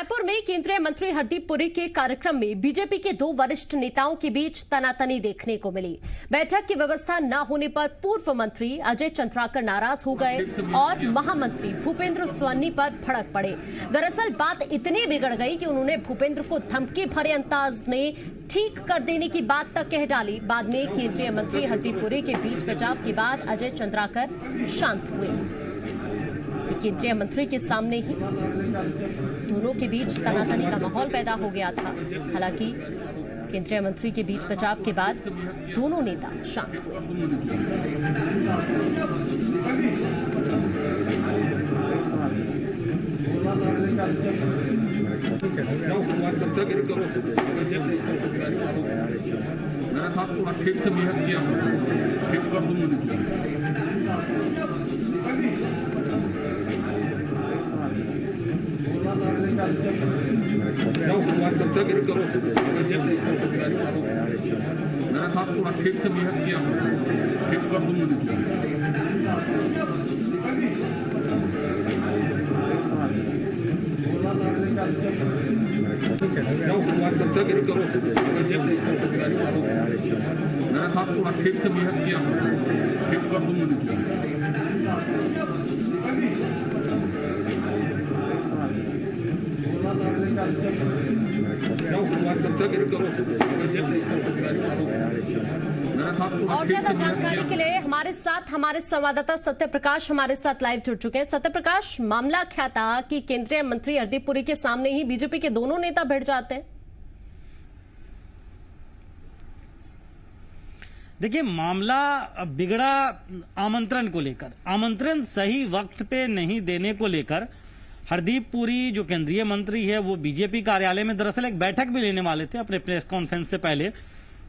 रायपुर में केंद्रीय मंत्री हरदीप पुरी के कार्यक्रम में बीजेपी के दो वरिष्ठ नेताओं के बीच तनातनी देखने को मिली। बैठक की व्यवस्था न होने पर पूर्व मंत्री अजय चंद्राकर नाराज हो गए और महामंत्री भूपेंद्र सवन्नी पर भड़क पड़े। दरअसल बात इतनी बिगड़ गई कि उन्होंने भूपेंद्र को धमकी भरे अंदाज में ठीक कर देने की बात तक कह डाली। बाद में केंद्रीय मंत्री हरदीप पुरी के बीच बचाव के बाद अजय चंद्राकर शांत हुए। केंद्रीय मंत्री के सामने ही दोनों के बीच तनातनी का माहौल पैदा हो गया था। हालांकि केंद्रीय मंत्री के बीच बचाव के बाद दोनों नेता शांत हुए। ठीक से बिहेव किया, ठीक कर दूंगा। मेरे साथ थोड़ा ठीक से बिहेव किया, ठीक कर दूंगा। मेरे साथ थोड़ा ठीक से बिहेव किया, ठीक कर दूंगा। और ज्यादा जानकारी के लिए हमारे संवाददाता सत्य प्रकाश हमारे साथ लाइव जुड़ चुके हैं। सत्य प्रकाश, मामला क्या था कि केंद्रीय मंत्री हरदीप पुरी के सामने ही बीजेपी के दोनों नेता भिड़ जाते हैं? देखिए, मामला बिगड़ा आमंत्रण को लेकर, आमंत्रण सही वक्त पे नहीं देने को लेकर। हरदीप पुरी जो केंद्रीय मंत्री है वो बीजेपी कार्यालय में दरअसल एक बैठक भी लेने वाले थे अपने प्रेस कॉन्फ्रेंस से पहले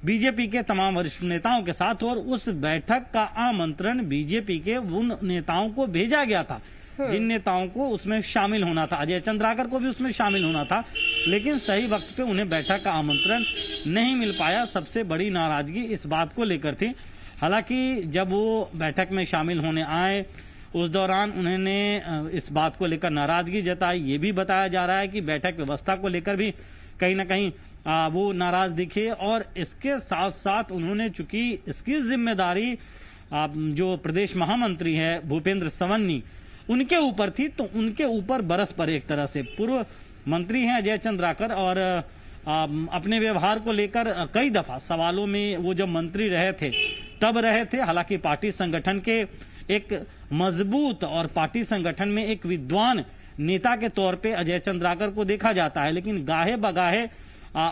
बीजेपी के तमाम वरिष्ठ नेताओं के साथ, और उस बैठक का आमंत्रण बीजेपी के उन नेताओं को भेजा गया था जिन नेताओं को उसमें शामिल होना था। अजय चंद्राकर को भी उसमें शामिल होना था, लेकिन सही वक्त पे उन्हें बैठक का आमंत्रण नहीं मिल पाया। सबसे बड़ी नाराजगी इस बात को लेकर थी। हालांकि जब वो बैठक में शामिल होने आए उस दौरान उन्होंने इस बात को लेकर नाराजगी जताई। ये भी बताया जा रहा है कि बैठक व्यवस्था को लेकर भी कहीं ना कहीं वो नाराज दिखे, और इसके साथ साथ उन्होंने, चूंकि इसकी जिम्मेदारी जो प्रदेश महामंत्री है भूपेंद्र सवन्नी उनके ऊपर थी, तो उनके ऊपर बरस पर एक तरह से पूर्व मंत्री हैं अजय चंद्राकर, और अपने व्यवहार को लेकर कई दफा सवालों में वो जब मंत्री रहे थे तब रहे थे। हालांकि पार्टी संगठन के एक मजबूत और पार्टी संगठन में एक विद्वान नेता के तौर पे अजय चंद्राकर को देखा जाता है, लेकिन गाहे बगाहे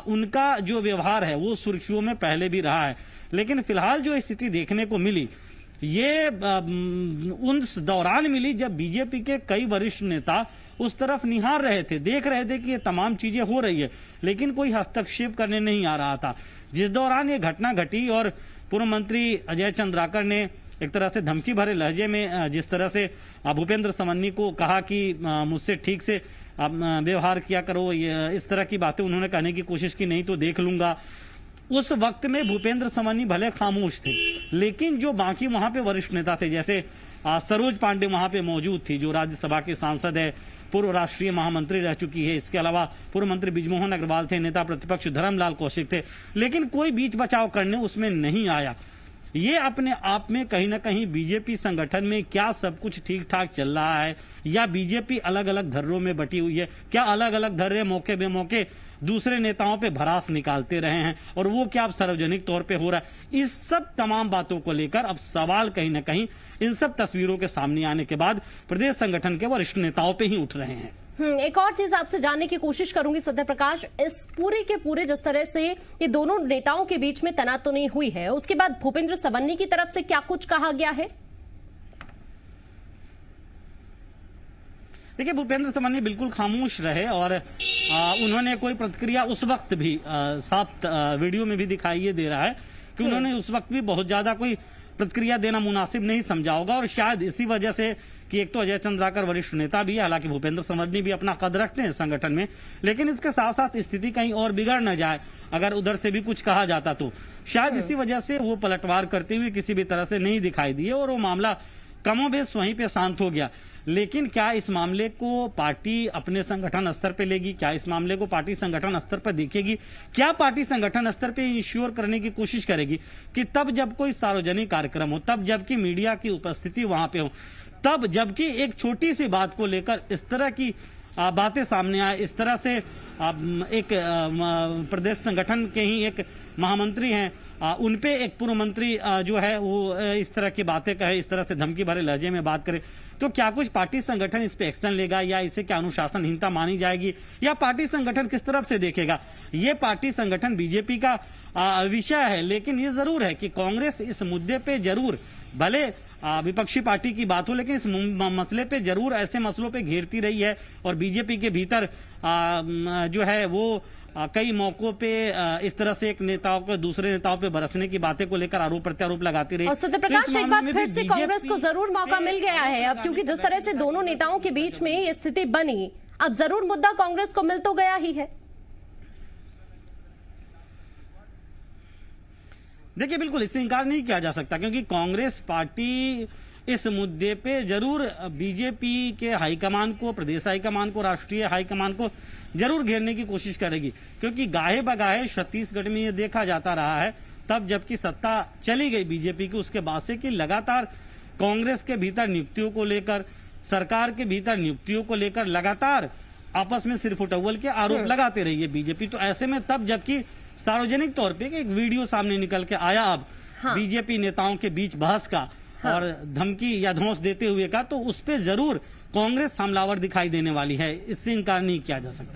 उनका जो व्यवहार है वो सुर्खियों में पहले भी रहा है। लेकिन फिलहाल जो स्थिति देखने को मिली ये उस दौरान मिली जब बीजेपी के कई वरिष्ठ नेता उस तरफ निहार रहे थे, देख रहे थे कि ये तमाम चीजें हो रही है, लेकिन कोई हस्तक्षेप करने नहीं आ रहा था। जिस दौरान ये घटना घटी और पूर्व मंत्री अजय चंद्राकर ने एक तरह से धमकी भरे लहजे में जिस तरह से भूपेंद्र सवन्नी को कहा कि मुझसे ठीक से व्यवहार किया करो, इस तरह की बातें उन्होंने कहने की कोशिश की, नहीं तो देख लूंगा। उस वक्त में भूपेंद्र सवन्नी भले खामोश थे, लेकिन जो बाकी वहां पे वरिष्ठ नेता थे, जैसे सरोज पांडे वहां पे मौजूद थी जो राज्यसभा के सांसद है, पूर्व राष्ट्रीय महामंत्री रह चुकी है, इसके अलावा पूर्व मंत्री बृजमोहन अग्रवाल थे, नेता प्रतिपक्ष धर्मलाल कौशिक थे, लेकिन कोई बीच बचाव करने उसमें नहीं आया। ये अपने आप में कहीं ना कहीं बीजेपी संगठन में क्या सब कुछ ठीक ठाक चल रहा है या बीजेपी अलग अलग धर्रों में बटी हुई है, क्या अलग अलग धर्रे मौके बेमौके दूसरे नेताओं पे भरास निकालते रहे हैं और वो क्या अब सार्वजनिक तौर पे हो रहा है, इस सब तमाम बातों को लेकर अब सवाल कहीं ना कहीं इन सब तस्वीरों के सामने आने के बाद प्रदेश संगठन के वरिष्ठ नेताओं पे ही उठ रहे हैं। एक और चीज आपसे जानने की कोशिश करूंगी सत्य प्रकाश, इस पूरे के पूरे जिस तरह से ये दोनों नेताओं के बीच में तनातनी हुई है, उसके बाद भूपेंद्र सवन्नी की तरफ से क्या कुछ कहा गया है? देखिए, भूपेंद्र सवन्नी बिल्कुल खामोश रहे और उन्होंने कोई प्रतिक्रिया उस वक्त भी साफ वीडियो में भी दिखाई ये दे रहा है कि उन्होंने उस वक्त भी बहुत ज्यादा कोई प्रतिक्रिया देना मुनासिब नहीं समझा होगा, और शायद इसी वजह से कि एक तो अजय चंद्राकर वरिष्ठ नेता भी है, हालांकि भूपेंद्र सवन्नी भी अपना कद रखते हैं संगठन में, लेकिन इसके साथ साथ स्थिति कहीं और बिगड़ न जाए अगर उधर से भी कुछ कहा जाता तो शायद इसी वजह से वो पलटवार करते हुए किसी भी तरह से नहीं दिखाई दिए और वो मामला कमोबेश वहीं पे शांत हो गया। लेकिन क्या इस मामले को पार्टी अपने संगठन स्तर पे लेगी? क्या इस मामले को पार्टी संगठन स्तर पर देखेगी? क्या पार्टी संगठन स्तर पे इंश्योर करने की कोशिश करेगी कि तब जब कोई सार्वजनिक कार्यक्रम हो, तब जबकि मीडिया की उपस्थिति वहां पे हो, तब जबकि एक छोटी सी बात को लेकर इस तरह की बातें सामने आए, इस तरह से एक प्रदेश संगठन के ही एक महामंत्री हैं, उनपे एक पूर्व मंत्री जो है वो इस तरह की बातें कहे, इस तरह से धमकी भरे लहजे में बात करे, तो क्या कुछ पार्टी संगठन इस पे एक्शन लेगा या इसे क्या अनुशासनहीनता मानी जाएगी या पार्टी संगठन किस तरफ से देखेगा? ये पार्टी संगठन बीजेपी का विषय है। लेकिन ये जरूर है कि कांग्रेस इस मुद्दे पे जरूर, भले विपक्षी पार्टी की बात हो, लेकिन इस मसले पे जरूर ऐसे मसलों पे घेरती रही है और बीजेपी के भीतर जो है वो कई मौकों पे इस तरह से एक नेताओं को दूसरे नेताओं पे बरसने की बातें को लेकर आरोप प्रत्यारोप लगाती रही। और सत्यप्रकाश, एक बार फिर से कांग्रेस को जरूर मौका मिल गया है अब, क्योंकि जिस तरह से दोनों नेताओं के बीच में ये स्थिति बनी, अब जरूर मुद्दा कांग्रेस को मिल तो गया ही है। देखिए, बिल्कुल इससे इंकार नहीं किया जा सकता, क्योंकि कांग्रेस पार्टी इस मुद्दे पे जरूर बीजेपी के हाईकमान को, प्रदेश हाईकमान को, राष्ट्रीय हाईकमान को जरूर घेरने की कोशिश करेगी, क्योंकि गाहे बगाहे छत्तीसगढ़ में ये देखा जाता रहा है, तब जबकि सत्ता चली गई बीजेपी की उसके बाद से, कि लगातार कांग्रेस के भीतर नियुक्तियों को लेकर, सरकार के भीतर नियुक्तियों को लेकर लगातार आपस में सिर फुटअव्वल के आरोप लगाते रही है बीजेपी। तो ऐसे में तब जबकि सार्वजनिक तौर पे एक वीडियो सामने निकल के आया अब बीजेपी नेताओं के बीच बहस का और धमकी या धौंस देते हुए का, तो उस पे जरूर कांग्रेस हमलावर दिखाई देने वाली है, इससे इंकार नहीं किया जा सकता।